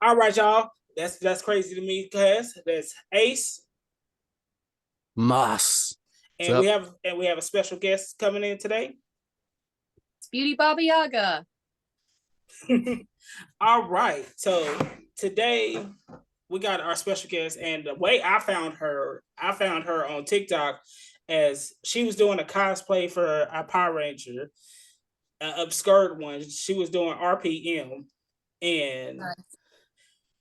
All right, y'all. That's crazy to me, cuz that's Ace, Moss. What's and up? we have a special guest coming in today. It's Beauty Baba Yaga. All right, so today we got our special guest, and the way I found her on TikTok as she was doing a cosplay for a Power Ranger, an obscure one. She was doing RPM, and Nice.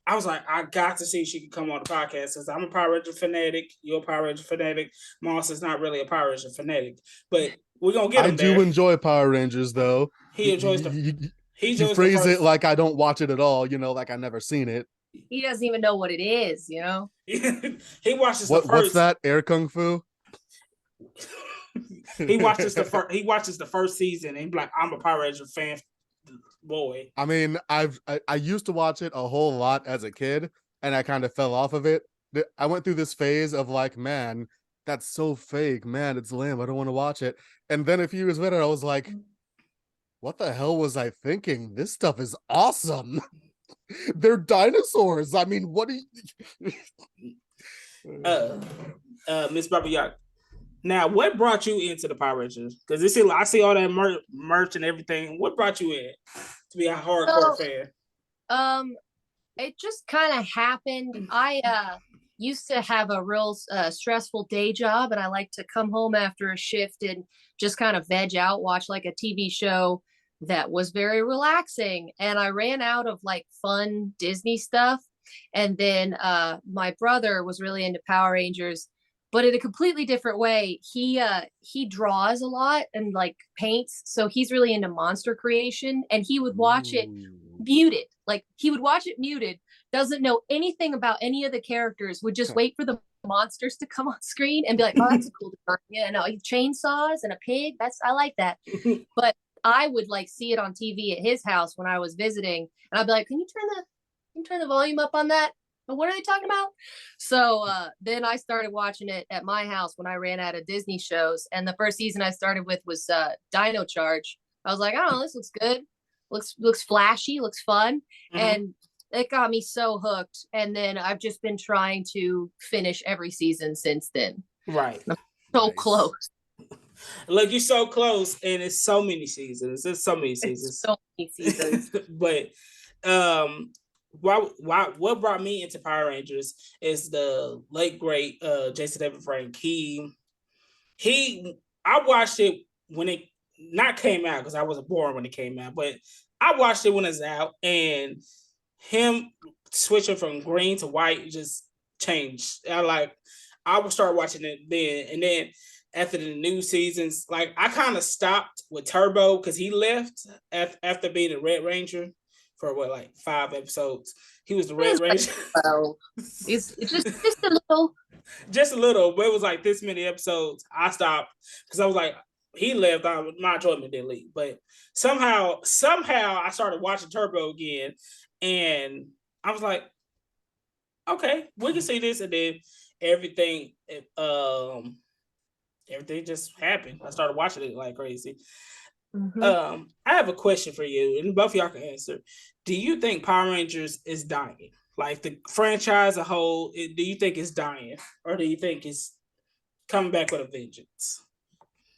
I was like, I got to see if she could come on the podcast because I'm a Power Ranger fanatic. You're a Power Ranger fanatic. Moss is not really a Power Ranger fanatic, but we're gonna get I him do there. enjoy Power Rangers, though. He You, enjoys the you, you, he you enjoys the phrase it first. like I don't watch it at all, like I never seen it. He doesn't even know what it is, He watches the What's first. that? Air Kung Fu? He watches the first season and he's like, I'm a Power Ranger fan, boy. I mean, I used to watch it a whole lot as a kid, and I kind of fell off of it. I went through this phase of like, man, that's so fake, man, it's lame. I don't want to watch it. And then a few years later, I was like, what the hell was I thinking? This stuff is awesome. They're dinosaurs. I mean, what do you? Uh, Miss Baba Yaga. Now, what brought you into the Power Rangers? Because I see all that merch and everything. What brought you in to be a hardcore So, fan? um, it just kind of happened. I used to have a real stressful day job, and I like to come home after a shift and just kind of veg out, watch like a TV show that was very relaxing. And I ran out of like fun Disney stuff. And then my brother was really into Power Rangers, but in a completely different way. He draws a lot and like paints, so he's really into monster creation, and he would watch it Ooh. muted. Like he would watch it muted, doesn't know anything about any of the characters, would just wait for the monsters to come on screen and be like, oh, that's a cool design. Yeah, no, chainsaws and a pig. I like that. But I would like see it on TV at his house when I was visiting, and I'd be like, can you turn the volume up on that? What are they talking about? So then I started watching it at my house when I ran out of Disney shows. And the first season I started with was Dino Charge. I was like, I don't know, this looks good. Looks flashy, looks fun. Mm-hmm. And it got me so hooked. And then I've just been trying to finish every season since then. Right. I'm so close. Look, you're so close, and it's so many seasons. It's so many seasons. It's so many seasons. But what brought me into Power Rangers is the late great Jason David Frank. I watched it when it not came out because I wasn't born when it came out, but I watched it when it's out, and him switching from green to white just changed. I would start watching it then, and then after the new seasons, like I kind of stopped with Turbo because he left after being a Red Ranger for like 5 episodes. He was the Red Ranger. It's just a little. Just a little, but it was like this many episodes. I stopped because I was like, he left. My enjoyment didn't leave, but somehow I started watching Turbo again, and I was like, okay, we can see this, and then everything, everything just happened. I started watching it like crazy. Mm-hmm. I have a question for you, and both of y'all can answer. Do you think Power Rangers is dying? Like the franchise as a whole, do you think it's dying, or do you think it's coming back with a vengeance?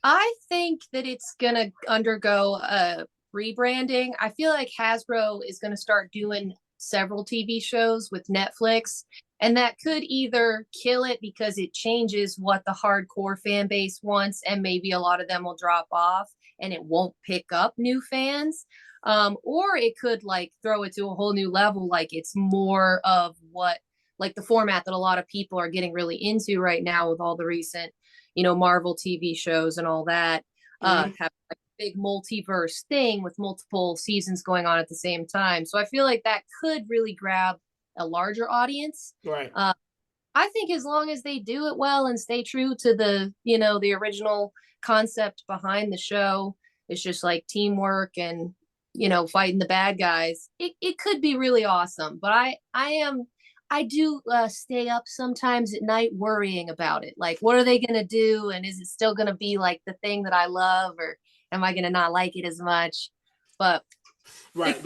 I think that it's gonna undergo a rebranding. I feel like Hasbro is gonna start doing several TV shows with Netflix, and that could either kill it because it changes what the hardcore fan base wants, and maybe a lot of them will drop off and it won't pick up new fans. Or it could like throw it to a whole new level. Like it's more of what, like the format that a lot of people are getting really into right now with all the recent, Marvel TV shows and all that. Have like a big multiverse thing with multiple seasons going on at the same time. So I feel like that could really grab a larger audience. Right. I think as long as they do it well and stay true to the original concept behind the show, it's just like teamwork and fighting the bad guys. It could be really awesome, but I do stay up sometimes at night worrying about it. Like, what are they gonna do, and is it still gonna be like the thing that I love, or am I gonna not like it as much? But Right.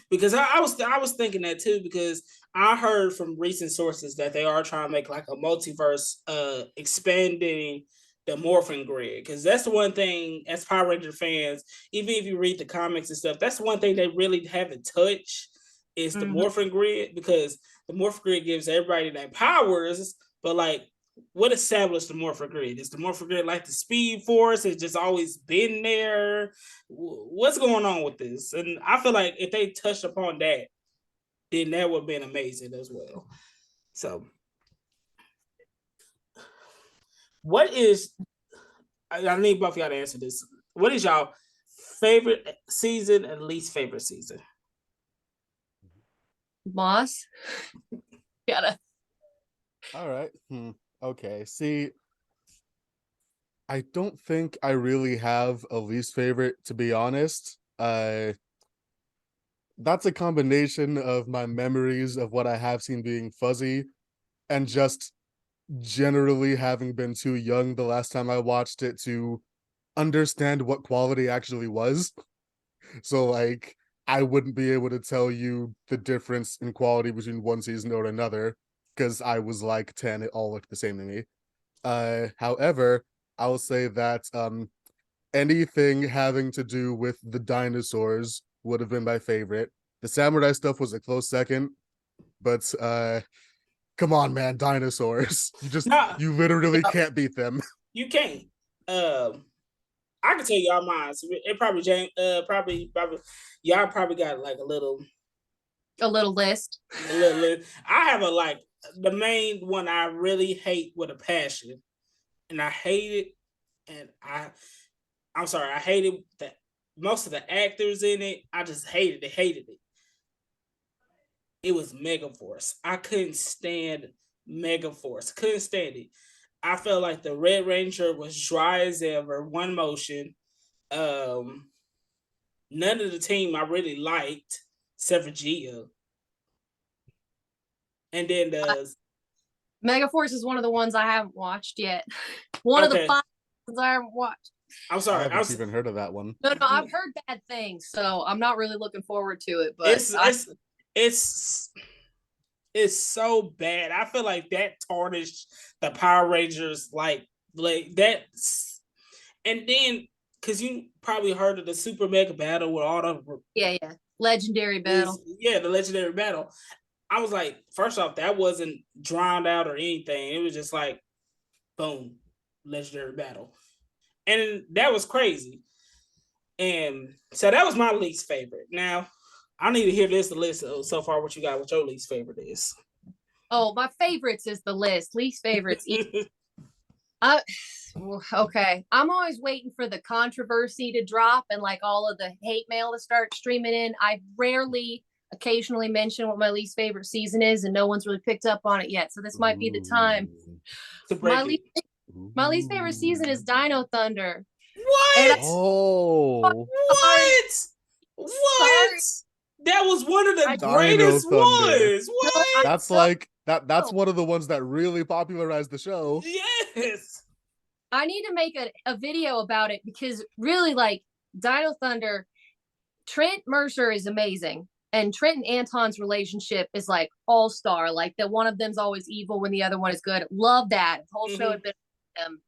Because I was thinking that too, because I heard from recent sources that they are trying to make like a multiverse, expanding the morphing grid, because that's the one thing as Power Ranger fans, even if you read the comics and stuff, that's the one thing they really haven't touched is the morphing grid, because the morphing grid gives everybody their powers, but like what established the morphing grid? Is the morphing grid like the Speed Force? It's just always been there? What's going on with this? And I feel like if they touched upon that, then that would have been amazing as well. So, what is? I need both of y'all to answer this. What is y'all favorite season and least favorite season? Moss, gotta. All right. Okay. See, I don't think I really have a least favorite, to be honest. That's a combination of my memories of what I have seen being fuzzy and just generally having been too young the last time I watched it to understand what quality actually was. So like I wouldn't be able to tell you the difference in quality between one season or another because I was like 10, it all looked the same to me. However, I'll say that anything having to do with the dinosaurs would have been my favorite. The samurai stuff was a close second, but come on, man, dinosaurs. You literally can't beat them. You can't. I can tell y'all mine. So it probably y'all probably got like a little list. I have the main one I really hate with a passion, and I hate it, and I'm sorry, I hated that most of the actors in it. I just hated it. It was Megaforce. I couldn't stand Megaforce. Couldn't stand it. I felt like the Red Ranger was dry as ever, one motion. None of the team I really liked, except for Gia. And then Megaforce is one of the ones I haven't watched yet. One of the 5 ones I haven't watched. I'm sorry, I haven't even heard of that one. No, I've heard bad things, so I'm not really looking forward to it. But it's so bad. I feel like that tarnished the Power Rangers like that. And then, because you probably heard of the Super Mega Battle with all the legendary battle. The legendary battle. I was like, first off, that wasn't drowned out or anything. It was just like, boom, legendary battle. And that was crazy. And so that was my least favorite. Now, I need to hear the list so far. What you got? What your least favorite is? Oh, my favorites is the list. Least favorites. Okay. I'm always waiting for the controversy to drop and like all of the hate mail to start streaming in. I occasionally mention what my least favorite season is, and no one's really picked up on it yet. So this might be the time. My least favorite season is Dino Thunder. What? What? That was one of the greatest ones. What? That's like that's one of the ones that really popularized the show. Yes. I need to make a video about it because really like Dino Thunder, Trent Mercer is amazing. And Trent and Anton's relationship is like all-star. Like that one of them's always evil when the other one is good. Love that. The whole show had been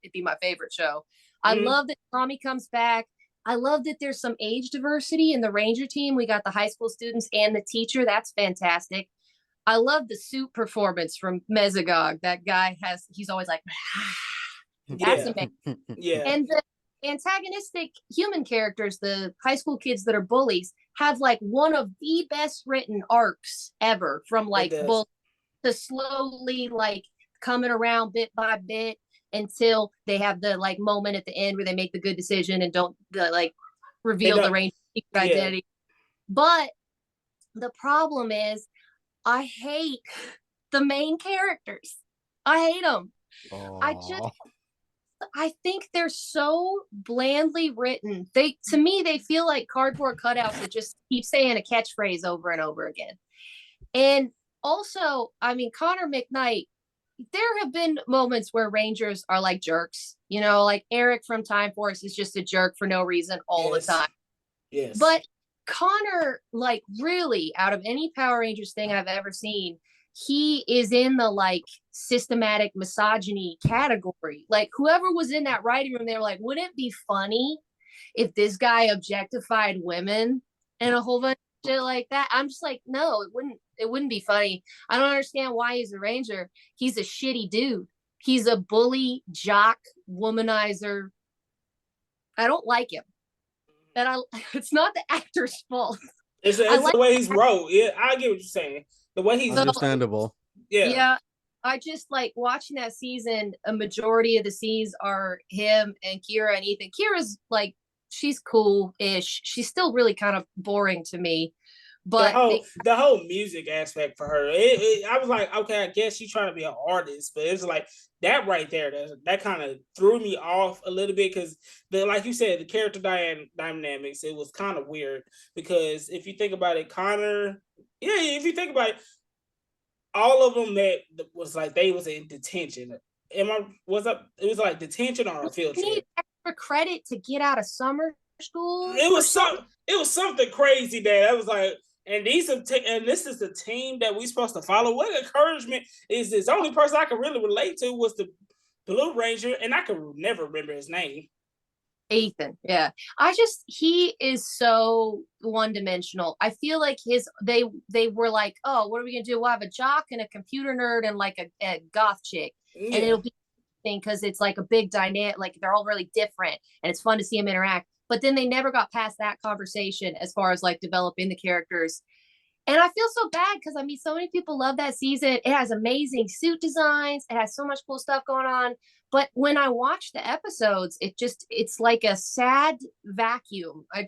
it'd be my favorite show. I love that Tommy comes back. I love that there's some age diversity in the Ranger team. We got the high school students and the teacher. That's fantastic. I love the suit performance from Mesogog. That guy he's always like, that's amazing. Yeah. And the antagonistic human characters, the high school kids that are bullies, have like one of the best written arcs ever, from like bull to slowly like coming around bit by bit until they have the like moment at the end where they make the good decision and don't reveal the Ranger identity. But the problem is I hate the main characters. I hate them. I think they're so blandly written. To me, they feel like cardboard cutouts that just keep saying a catchphrase over and over again. And also, I mean, Connor McKnight, there have been moments where Rangers are like jerks, you know, like Eric from Time Force is just a jerk for no reason all the time. Yes. But Connor, like, really, out of any Power Rangers thing I've ever seen, he is in the like systematic misogyny category. Like, whoever was in that writing room, they were like, wouldn't it be funny if this guy objectified women and a whole bunch of shit like that? I'm just like, no, it wouldn't be funny. I don't understand why he's a ranger. He's a shitty dude. He's a bully, jock, womanizer. I don't like him. And it's not the actor's fault. It's like the way he's wrote. Yeah, I get what you're saying. The way he's understandable. Yeah. I just like watching that season. A majority of the scenes are him and Kira and Ethan. Kira's like, she's cool-ish. She's still really kind of boring to me. But the whole music aspect for her, I was like, okay, I guess she's trying to be an artist, but it's like that right there, that kind of threw me off a little bit because like you said, the character dynamics, it was kind of weird because if you think about it, Connor, if you think about it, all of them that was like they was in detention. It was like detention or a field trip. Need extra credit to get out of summer school. It was something crazy that I was like. And this is the team that we supposed to follow. What encouragement is this? The only person I could really relate to was the Blue Ranger, and I could never remember his name. Ethan, yeah. He is so one-dimensional. I feel like they were like, oh, what are we gonna do? We'll have a jock and a computer nerd and like a goth chick, and it'll be because it's like a big dynamic. Like they're all really different, and it's fun to see them interact. But then they never got past that conversation as far as like developing the characters. And I feel so bad because I mean, so many people love that season. It has amazing suit designs. It has so much cool stuff going on. But when I watch the episodes, it's like a sad vacuum. I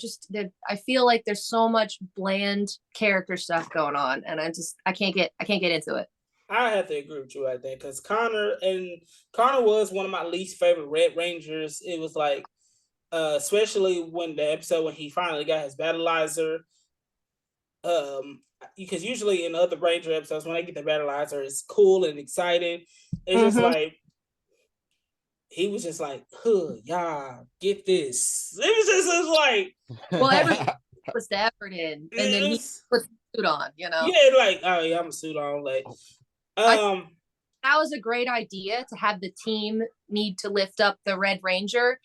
feel like there's so much bland character stuff going on, and I can't get into it. I have to agree with you right there because Connor was one of my least favorite Red Rangers. It was like, especially when the episode when he finally got his battleizer. Because usually in other Ranger episodes, when they get the battleizer, it's cool and exciting. It's just like he was just like, huh, y'all, get this. It was like, well, everyone puts the effort in, and then he puts the suit on, you know? Yeah, like, oh yeah, I'm a suit on. Like, that was a great idea to have the team need to lift up the Red Ranger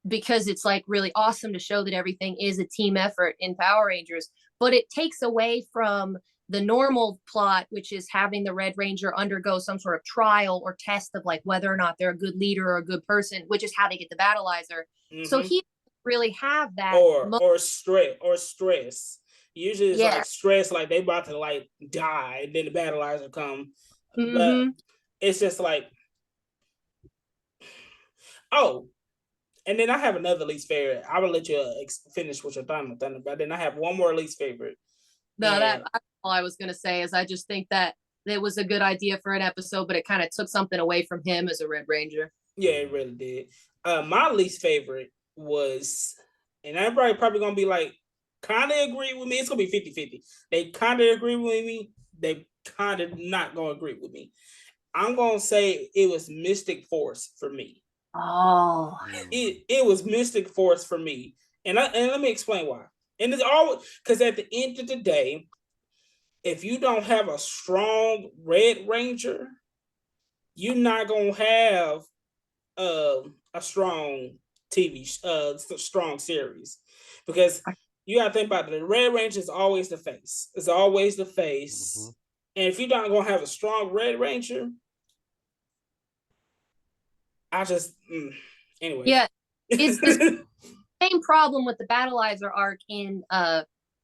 because it's like really awesome to show that everything is a team effort in Power Rangers, but it takes away from the normal plot, which is having the Red Ranger undergo some sort of trial or test of like whether or not they're a good leader or a good person, which is how they get the battleizer. So he really have that or stress. Usually it's like stress, like they about to like die, and then the battleizer come. But it's just like, oh. And then I have another least favorite. I will let you finish with your Thunder, but then I have one more least favorite. No, that's all I was going to say is I just think that it was a good idea for an episode, but it kind of took something away from him as a Red Ranger. Yeah, it really did. My least favorite was, and everybody probably going to be like, kind of agree with me. It's going to be 50-50. They kind of agree with me. They kind of not going to agree with me. I'm going to say it was Mystic Force for me. Oh, it was Mystic Force for me, and let me explain why. And it's all because at the end of the day, if you don't have a strong Red Ranger, you're not gonna have a strong strong series, because you gotta think about it. The Red Ranger is always the face. It's always the face, and if you're not gonna have a strong Red Ranger, anyway. Yeah, it's the same problem with the battleizer arc in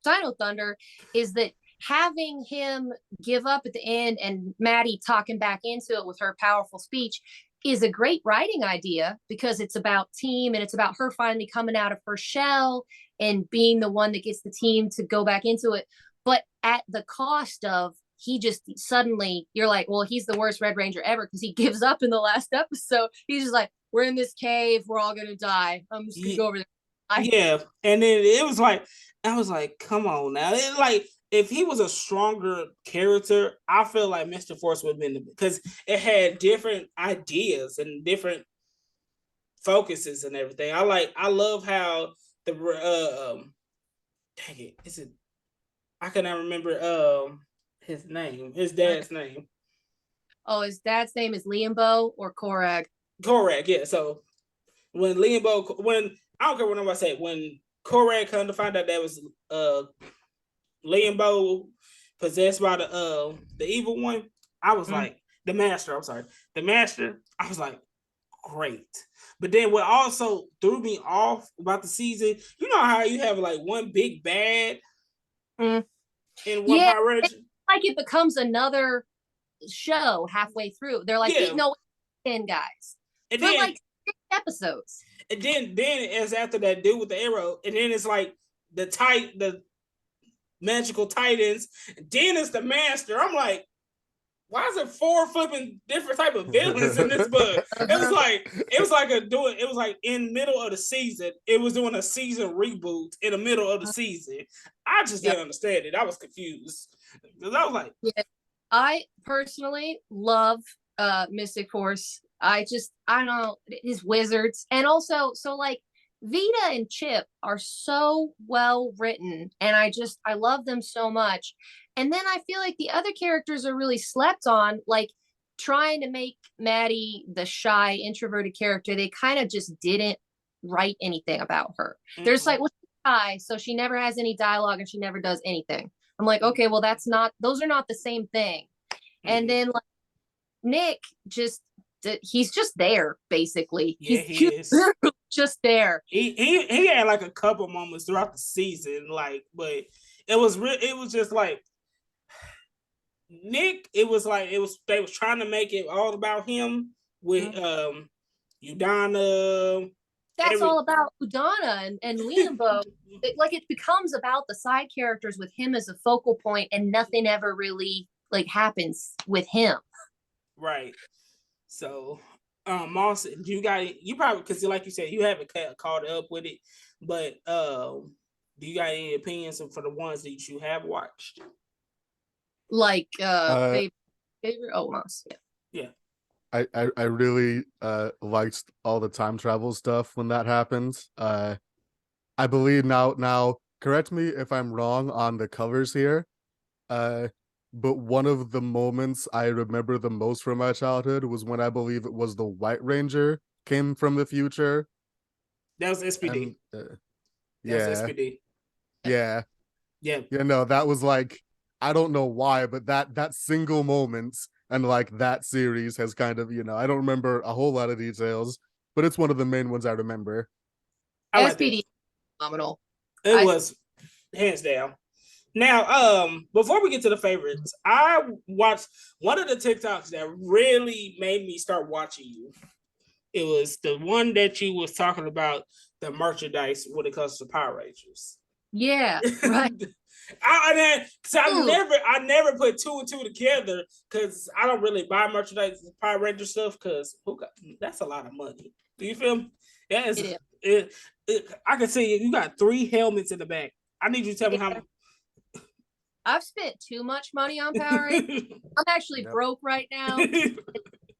Dino Thunder is that having him give up at the end and Maddie talking back into it with her powerful speech is a great writing idea because it's about team and it's about her finally coming out of her shell and being the one that gets the team to go back into it. But at the cost of he just suddenly, you're like, well, he's the worst Red Ranger ever because he gives up in the last episode. He's just like, we're in this cave, we're all gonna die. I'm just gonna go over there. Yeah, and then it was like, I was like, come on now. It, like, if he was a stronger character, I feel like Mr. Force would have been, because it had different ideas and different focuses and everything. I love how dang it, is it? I cannot remember his name, his dad's name. Oh, his dad's name is Liambo or Korag. Correct, yeah. So when when I don't care what nobody say, when Correct come to find out that was Liambo possessed by the evil one, I was like, the master. I'm sorry, the master. I was like, great. But then what also threw me off about the season, you know how you have like one big bad in one Yeah, Power Ranger? like it becomes another show halfway through. They're like, Yeah. no, 10 guys. And for then, like 6 episodes. And then it's after that dude with the arrow, and then it's like the magical titans, then it's the master. I'm like, why is it 4 flipping different type of villains in this book? It was like in middle of the season. It was doing a season reboot in the middle of the season. I just didn't understand it. I was confused. I was like, yeah. I personally love Mystic Force. I don't know, his wizards. And also, so like Vita and Chip are so well written, and I love them so much. And then I feel like the other characters are really slept on, like trying to make Maddie the shy, introverted character. They kind of just didn't write anything about her. There's like, well, she's shy, so she never has any dialogue and she never does anything. I'm like, okay, well, those are not the same thing. And then like Nick he's just there basically. Yeah, he is just there. He had like a couple moments throughout the season, like, but it was just like Nick. It was they was trying to make it all about him with Udana. That's all about Udana and Liambo. It becomes about the side characters with him as a focal point, and nothing ever really like happens with him. Right. So, Moss, you probably, because like you said, you haven't caught up with it, but do you got any opinions for the ones that you have watched? Like favorite? Oh, Moss. Yeah. I really liked all the time travel stuff when that happened. I believe now correct me if I'm wrong on the covers here. But one of the moments I remember the most from my childhood was when I believe it was the White Ranger came from the future. That was SPD. And, yeah. That was SPD. Yeah. Yeah. Yeah, no, that was like, I don't know why, but that single moment and like that series has kind of, I don't remember a whole lot of details, but it's one of the main ones I remember. SPD phenomenal. It was hands down. Now, before we get to the favorites, I watched one of the TikToks that really made me start watching you. It was the one that you was talking about the merchandise when it comes to Power Rangers. Yeah, right. I never put 2 and 2 together because I don't really buy merchandise Power Ranger stuff because that's a lot of money. Do you feel me? Yeah, I can see you got 3 helmets in the back. I need you to tell me how. I've spent too much money on Power Rangers. I'm actually broke right now.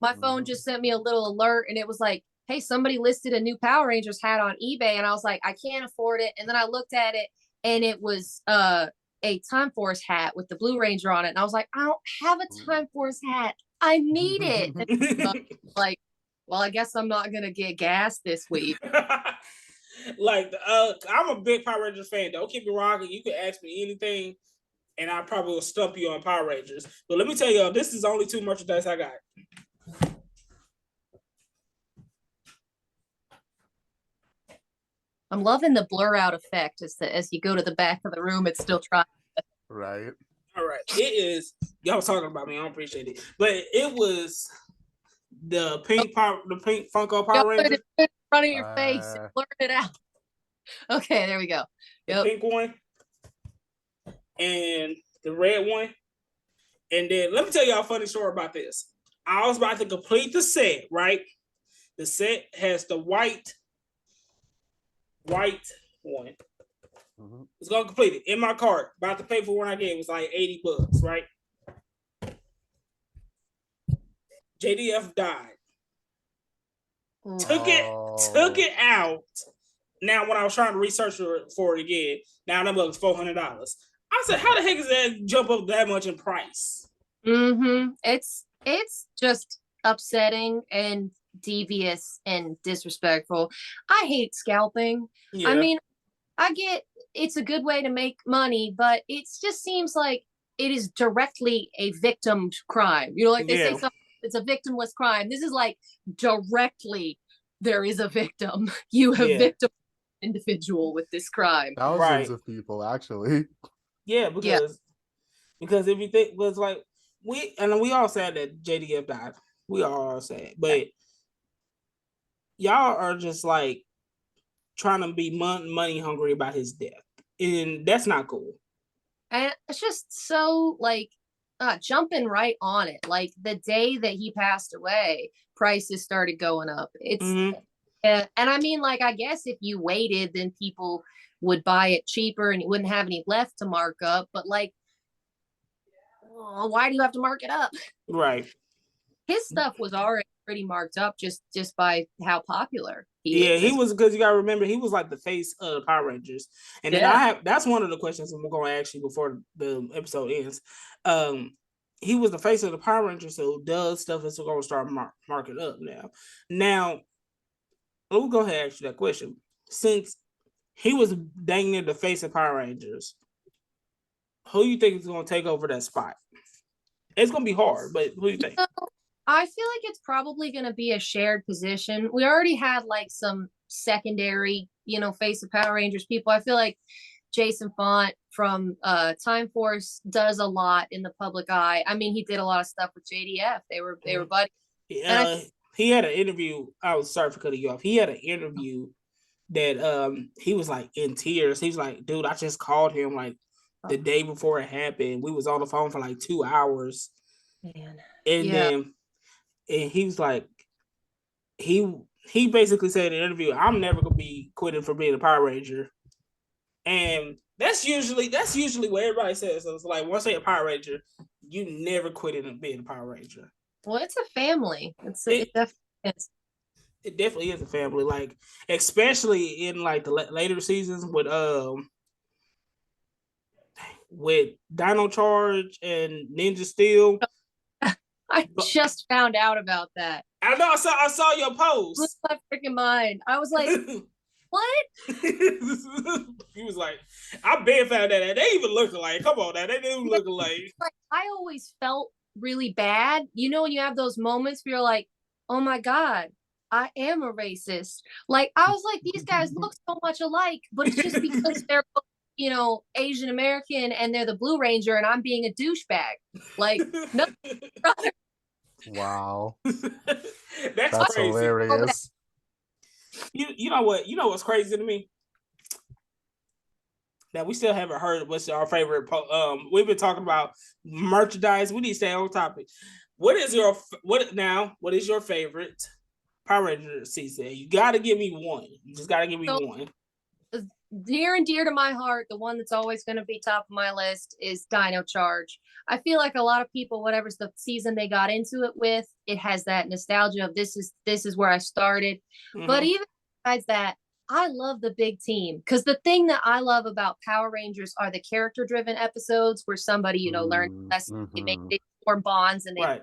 My phone just sent me a little alert, and it was like, hey, somebody listed a new Power Rangers hat on eBay. And I was like, I can't afford it. And then I looked at it, and it was a Time Force hat with the Blue Ranger on it. And I was like, I don't have a Time Force hat. I need it. Like, well, I guess I'm not going to get gas this week. Like, I'm a big Power Rangers fan. Don't keep me wrong. You can ask me anything, and I probably will stump you on Power Rangers. But let me tell you, this is only 2 merchandise I got. I'm loving the blur out effect as you go to the back of the room, it's still trying. Right. All right. It is, y'all was talking about me. I don't appreciate it. But it was the pink Funko Power Ranger. In front of your face and blur it out. Okay, there we go. The pink one and the red one. And then let me tell y'all a funny story about this. I was about to complete the set, right? The set has the white one. Mm-hmm. It's gonna complete it in my cart. About to pay for when I get it was like $80, right? JDF died. Took it out. Now, when I was trying to research for it again, now that was $400. I said, how the heck is that jump up that much in price? It's just upsetting and devious and disrespectful. I hate scalping. Yeah. I mean, I get it's a good way to make money, but it just seems like it is directly a victim crime. You know, like they say something, it's a victimless crime. This is like directly there is a victim. You have victim individual with this crime. Thousands of people, actually. Yeah, because if you think was like we all said that JDF died. We all said, but y'all are just like trying to be money hungry about his death, and that's not cool. And it's just so like jumping right on it. Like the day that he passed away, prices started going up. It's and I mean, like, I guess if you waited, then people would buy it cheaper and you wouldn't have any left to mark up. But like, why do you have to mark it up? Right. His stuff was already pretty marked up just by how popular he is. He was, because you gotta remember he was like the face of the Power Rangers. And then that's one of the questions I'm gonna ask you before the episode ends. He was the face of the Power Rangers, so does stuff is gonna start marking up now. Now, we'll go ahead and ask you that question. Since he was dang near the face of Power Rangers, who you think is gonna take over that spot? It's gonna be hard, but who do you think? I feel like it's probably going to be a shared position. We already had like some secondary, face of Power Rangers people. I feel like Jason Font from Time Force does a lot in the public eye. I mean, he did a lot of stuff with JDF. They were buddies. He had an interview. I was sorry for cutting you off. He had an interview that he was like in tears. He was like, dude, I just called him like the day before it happened. We was on the phone for like 2 hours. Man. And then he was like, he basically said in an interview, I'm never gonna be quitting for being a Power Ranger. And that's usually what everybody says. So it's like, once you're a Power Ranger, you never quit in being a Power Ranger. Well, it's a family. It definitely is a family. Like, especially in like the later seasons with Dino Charge and Ninja Steel. I just found out about that. I know. I saw your post. What's my freaking mind? I was like, what? He was like, I been found that they even look alike. Come on, now they do look alike. Like, I always felt really bad. When you have those moments where you're like, oh my God, I am a racist. Like, I was like, these guys look so much alike, but it's just because they're Asian American and they're the Blue Ranger and I'm being a douchebag. Like, no, brother. Wow. That's crazy. Hilarious. You know what? You know what's crazy to me? That we still haven't heard what's our favorite. We've been talking about merchandise. We need to stay on topic. What is your favorite Power Ranger season? You got to give me one. You just got to give me one. Near and dear to my heart, the one that's always going to be top of my list is Dino Charge. I feel like a lot of people, whatever's the season they got into it with, it has that nostalgia of this is where I started. But even besides that, I love the big team, because the thing that I love about Power Rangers are the character-driven episodes where somebody, learns lessons, they form bonds, and they,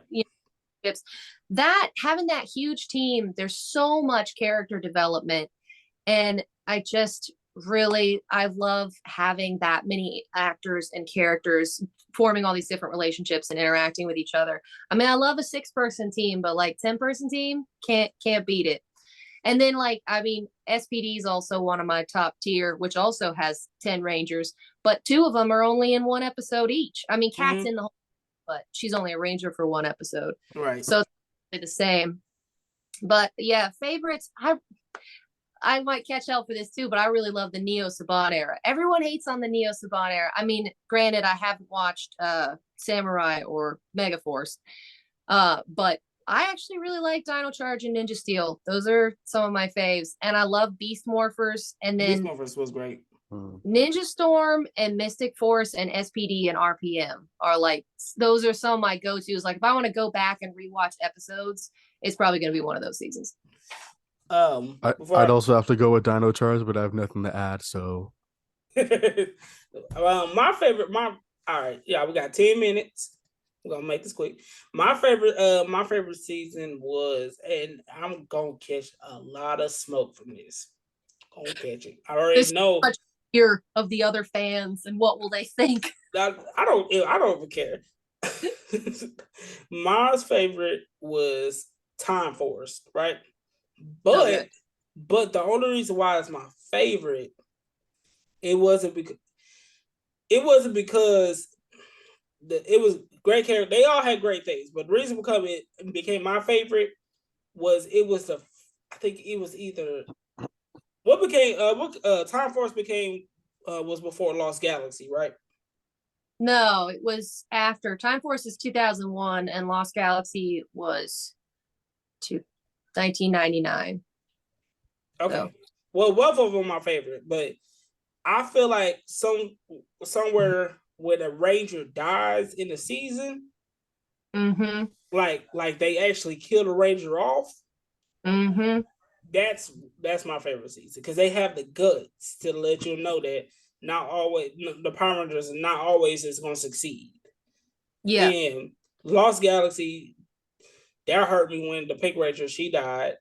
that having that huge team, there's so much character development, and I love having that many actors and characters forming all these different relationships and interacting with each other. I mean, I love a 6-person team, but like 10-person team can't beat it. And then SPD is also one of my top tier, which also has 10 Rangers, but 2 of them are only in 1 episode each. I mean, Kat's in the whole, but she's only a Ranger for 1 episode. Right. So it's the same. But yeah, favorites, I might catch hell for this too, but I really love the Neo Saban era. Everyone hates on the Neo Saban era. I mean, granted, I haven't watched Samurai or Megaforce, but I actually really like Dino Charge and Ninja Steel. Those are some of my faves. And I love Beast Morphers. And then Beast Morphers was great. Ninja Storm and Mystic Force and SPD and RPM are like, those are some of my go-tos. Like, if I want to go back and rewatch episodes, it's probably going to be one of those seasons. I'd Before also have to go with Dino Charge, but I have nothing to add. So my favorite, all right, yeah, we got 10 minutes. We're gonna make this quick. My favorite season was, and I'm gonna catch a lot of smoke from this. Gonna catch it. I already This know. much fear of the other fans and what will they think? I don't even care. My favorite was Time Force, right? So But good. but the only reason why it's my favorite, it wasn't because it was great character. They all had great things, but the reason it became my favorite was it was the I think it was either what became Time Force became was before Lost Galaxy, right? No, it was after. Time Force is 2001 and Lost Galaxy was 1999. Okay. So. Well, both of them are my favorite, but I feel like somewhere where the Ranger dies in the season, Mm-hmm. like they actually kill the Ranger off. Mm-hmm. That's my favorite season because they have the guts to let you know that not always the Power Rangers are not always is going to succeed. Yeah. And Lost Galaxy, that hurt me when the Pink Ranger she died.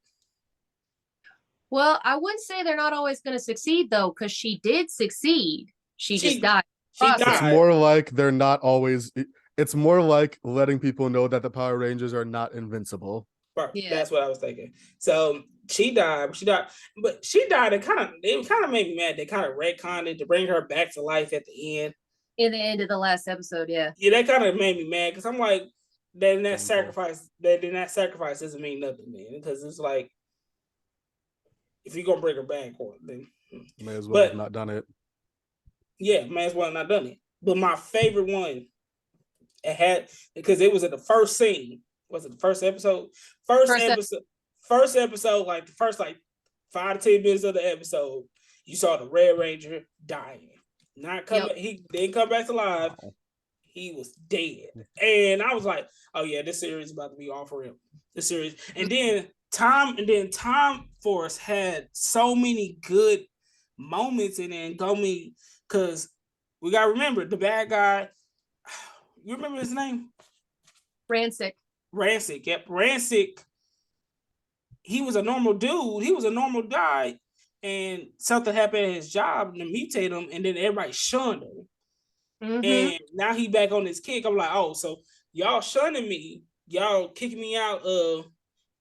Well, I wouldn't say they're not always going to succeed though, because she did succeed. She just She died. she it's died. more like they're not always. It's more like letting people know that the Power Rangers are not invincible. Yeah. That's what I was thinking. So she died. But she died. It kind of made me mad. They kind of retconned it to bring her back to life at the end. In the end of the last episode, yeah. Yeah, that kind of made me mad because I'm like, then that Painful. sacrifice doesn't mean nothing, man. Because it's like, if you're gonna bring her back, then May as well have but not done it. yeah, may as well not done it. But my favorite one, it had because it was in the first scene. Was it the first episode? First episode, like the first like 5 to 10 minutes of the episode, you saw the Red Ranger dying. Not coming. Yep. He didn't come back to life. He was dead, and I was like, "Oh yeah, this series is about to be all for real." This series, and then Time Force had so many good moments in it, and told me because we got to remember the bad guy. You remember his name? Rancic. Yep, Rancic. He was a normal dude. He was a normal guy, and something happened at his job to mutate him, and then everybody shunned him. Mm-hmm. And now he back on his kick. I'm like, oh, so y'all shunning me, y'all kicking me out.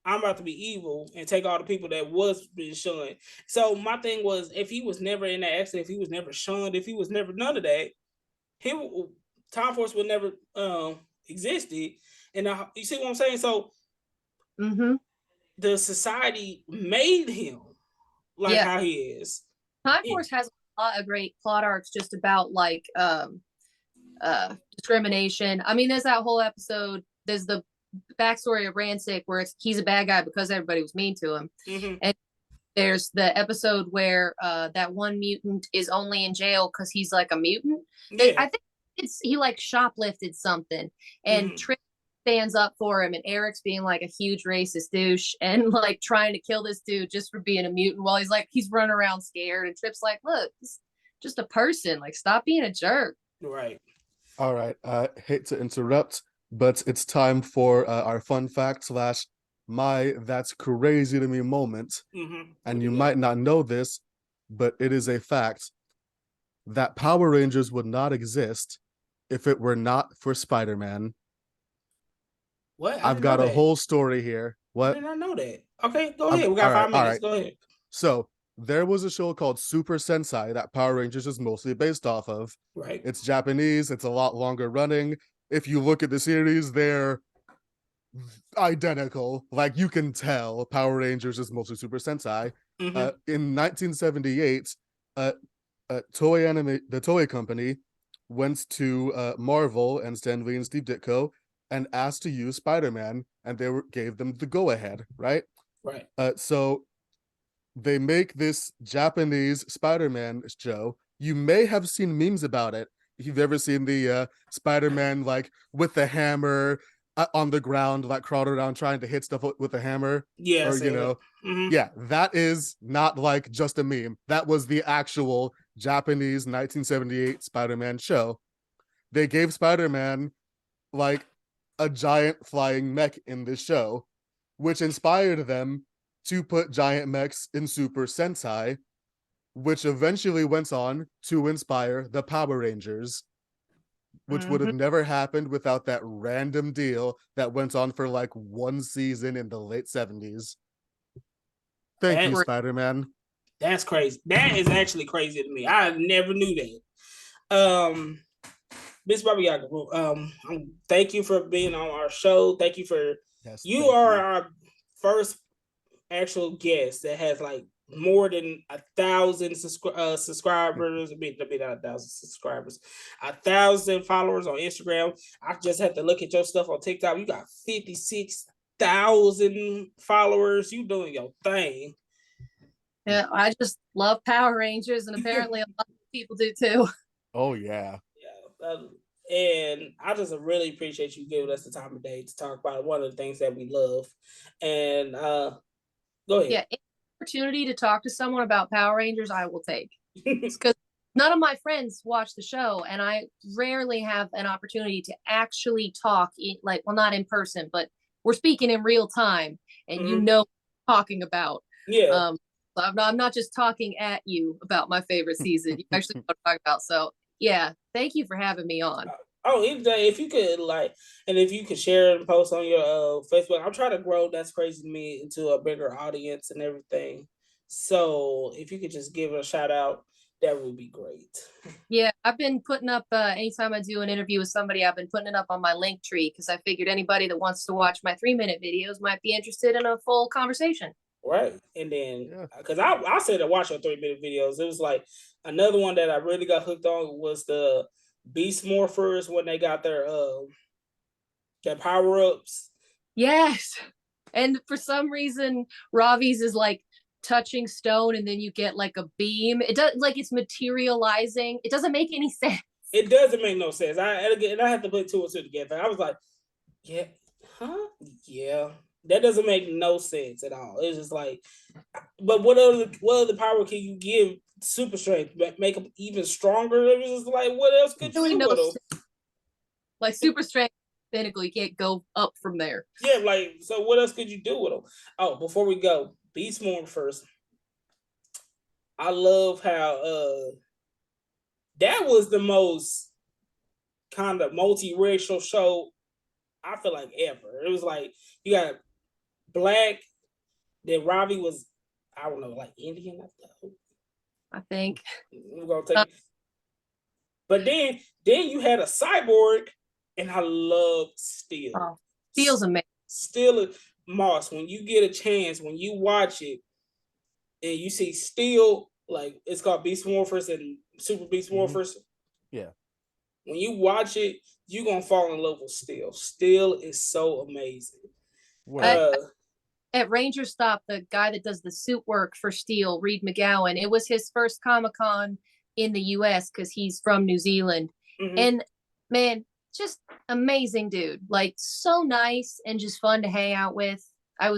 I'm about to be evil and take all the people that was being shunned. So my thing was, if he was never in that accident, if he was never shunned, if he was never none of that, Time Force would never existed. And you see what I'm saying? So the society made him like how he is. Time Force has a lot of great plot arcs just about like discrimination. I mean, there's that whole episode. There's the backstory of Rancic where he's a bad guy because everybody was mean to him. And there's the episode where that one mutant is only in jail because he's like a mutant. Yeah. I think he like shoplifted something, and Trip stands up for him, and Eric's being like a huge racist douche and like trying to kill this dude just for being a mutant while he's running around scared, and Trip's like, look, it's just a person, like stop being a jerk. Right. All right. I hate to interrupt, but it's time for our fun fact / my that's crazy to me moment. And you might not know this, but it is a fact that Power Rangers would not exist if it were not for Spider-Man. What? I've got a whole story here. What? I did not know that. Okay, go ahead. We got 5 minutes. Go ahead. So there was a show called Super Sentai that Power Rangers is mostly based off of. Right. It's Japanese. It's a lot longer running. If you look at the series, they're identical. Like you can tell Power Rangers is mostly Super Sentai. In 1978, the Toei company went to Marvel and Stan Lee and Steve Ditko and asked to use Spider-Man, and they gave them the go-ahead, right? Right. So they make this Japanese Spider-Man show. You may have seen memes about it. If you've ever seen the Spider-Man like with the hammer on the ground, like crawled around trying to hit stuff with a hammer. Yeah, Or, you know, yeah, that is not like just a meme. That was the actual Japanese 1978 Spider-Man show. They gave Spider-Man like a giant flying mech in this show, which inspired them to put giant mechs in Super Sentai, which eventually went on to inspire the Power Rangers, which would have never happened without that random deal that went on for like one season in the late 70s. Thank you, Spider-Man. That's crazy. That is actually crazy to me. I never knew that. Miss Bobby Yaga, thank you for being on our show. Thank you for you are our first actual guest that has like more than 1,000 subscribers. I mean, not 1,000 subscribers, 1,000 followers on Instagram. I just had to look at your stuff on TikTok. You got 56,000 followers. You doing your thing. Yeah, I just love Power Rangers, and apparently a lot of people do too. Oh yeah. And I just really appreciate you giving us the time of day to talk about one of the things that we love. And go ahead. Yeah, any opportunity to talk to someone about Power Rangers, I will take. Because none of my friends watch the show, and I rarely have an opportunity to actually talk, not in person, but we're speaking in real time, and you know what I'm talking about. Yeah. I'm not just talking at you about my favorite season. You actually know what I'm talking about. So yeah, thank you for having me on. If you could and if you could share and post on your Facebook, I'm trying to grow That's Crazy to Me into a bigger audience and everything. So if you could just give it a shout out, that would be great. Yeah, I've been putting up anytime I do an interview with somebody, I've been putting it up on my link tree because I figured anybody that wants to watch my 3-minute videos might be interested in a full conversation. Right. And then because I said to watch your 3-minute videos, it was like another one that I really got hooked on was the Beast Morphers when they got their power-ups. Yes. And for some reason, Ravi's is like touching stone and then you get like a beam. It does like it's materializing. It doesn't make any sense. It doesn't make no sense. I had to put two and two together. I was like, yeah, yeah. That doesn't make no sense at all. It's just like, but what other power can you give super strength? Make them even stronger? It was just like, what else could you do with them? Like super strength, technically, you can't go up from there. Yeah, like, so what else could you do with them? Oh, before we go, Beast Morph first. I love how that was the most kind of multiracial show I feel like ever. It was like you got black. Then Ravi was, I don't know, like Indian. I think. We're gonna take it. But then you had a cyborg, and I love Steel. Oh, Steel's amazing. Steel, Moss. When you get a chance, when you watch it, and you see Steel, like it's called Beast Morphers and Super Beast Morphers. Yeah. When you watch it, you're gonna fall in love with Steel. Steel is so amazing. At Ranger Stop, the guy that does the suit work for Steel, Reed McGowan, it was his first Comic-Con in the US because he's from New Zealand. And man, just amazing dude. Like so nice and just fun to hang out with. I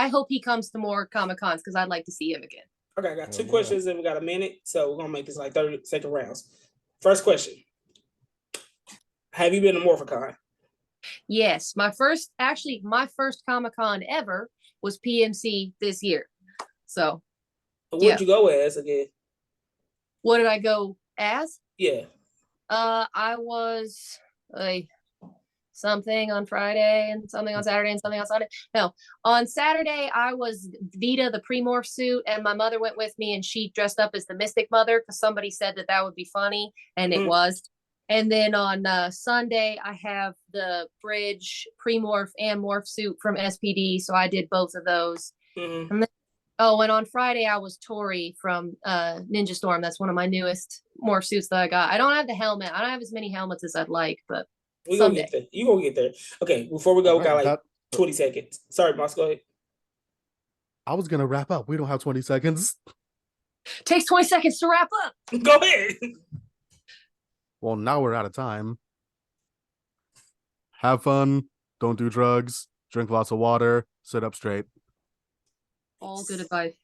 hope he comes to more Comic-Cons because I'd like to see him again. Okay, I got two questions and we got a minute, so we're gonna make this like 30-second rounds. First question. Have you been to Morphicon? Yes, my first Comic-Con ever was PMC this year. So what'd you go as again? What did I go as? Yeah. I was something on Friday and something on Saturday and something on Sunday. No, on Saturday I was Vita, the pre-morph suit, and my mother went with me and she dressed up as the Mystic Mother because somebody said that would be funny, and it was. And then on Sunday, I have the Bridge pre-morph and morph suit from SPD, so I did both of those. And then, and on Friday, I was Tori from Ninja Storm. That's one of my newest morph suits that I got. I don't have the helmet. I don't have as many helmets as I'd like, but we're gonna get there. You're gonna get there. Okay, before we go, we got like 20 seconds. Sorry, Moss, go ahead. I was gonna wrap up. We don't have 20 seconds. Takes 20 seconds to wrap up. Go ahead. Well, now we're out of time. Have fun. don't do drugs, drink lots of water, sit up straight. All good advice.